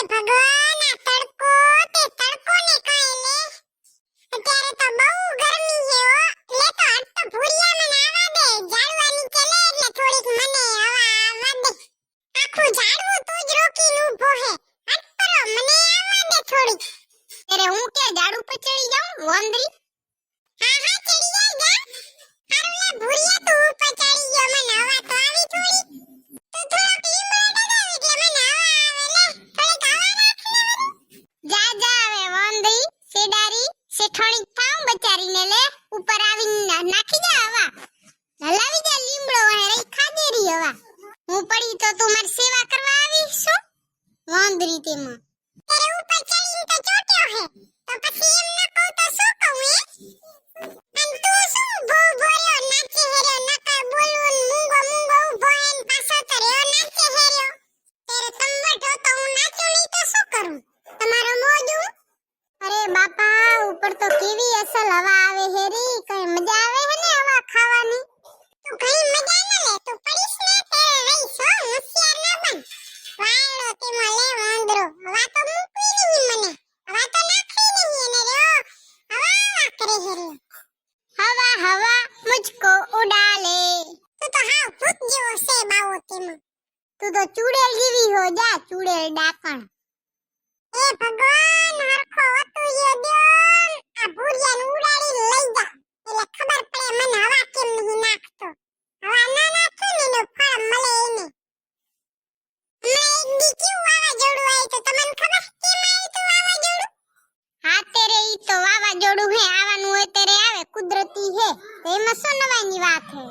ભગવાન આ તડકો તે તડકો ને કાય લે અત્યારે તો બહુ ગરમી છે હો લે તો હટ તો ભૂરિયા મને આવા દે ઝાડવાની ચલે એટલે થોડીક મને હવા આવા દે આખું ઝાડવું તું જ રોકીને ઊભો હે હટ પરો મને આવા દે થોડીક અરે હું કે ઝાડ ઉપર ચડી જાઉં વંદરી હા હા ચડી જા જા હારું લે ભૂરિયા તું ઉપર ચડી ગયો મને હવા તો આવી થોડી તું થોડોક લીમડો ડગાવ એટલે મને હવા આવે લે થોડીક હવા રાખ ને જા જા હવે વંદરી સેડારી શેઠોણી થાવ બચારીને લે ઉપર આવીને નાખી જા હવા હલાવી દે લીમડો હે રહી ખાદેરી હવા હું પડી તો તું મારી સેવા કરવા આવી શું વંદરી તેમાં તેરે ઉપર ચડીને તો ચોટ્યો હે તો પછી એમ ન કહું તો શું કહું હે અને તું શું ભોર્યો નાચે હેર્યો નકર બોલું મૂંગો મૂંગો ઊભો હે ને પાછો તો રહ્યો નાચે હેર્યો તેરે સંવઢો તો હું નાચું નહીં તો શું કરું તમારો મોજું અરે બાપા ઉપર તો કેવી અસલ હવા આવે હે રી કઈ મજા આવે હે ને હવા ખાવાની તું કઈ મજા ન લે તું પડીશ ને તેરે રહીશ હો હોશિયાર ન બન વાયડો તેમાં લે વાંદરો હવા તો મૂકવી નહીં મને હવા તો નાખવી નહીં એને રહ્યો હવા કરે હે રે હવા હવા મુझको ઉડા લે તું તો હાવ ભૂત જેવો છે બાવો તેમાં તું તો ચૂડેલ જેવી હો જા ચૂડેલ ડાકણ એ ભગવાન હરખો વતુયો દ્યો આ ભૂરિયાને ઉડાડીને લઈ જા એટલે ખબર પડે મને હવા કેમ નહીં નાખતો હવા ના નાખે ને એનો ફળ મળે એને હમણાં એક દી કેવું વાવાઝોડું આવ્યું તો તમને ખબર કેમ આવ્યું તું વાવાઝોડું હા તેરે ઈ તો વાવાઝોડું હે આવવાનું હોય ત્યારે આવે કુદરતી હે તો એમાં શું નવાઈની વાત હે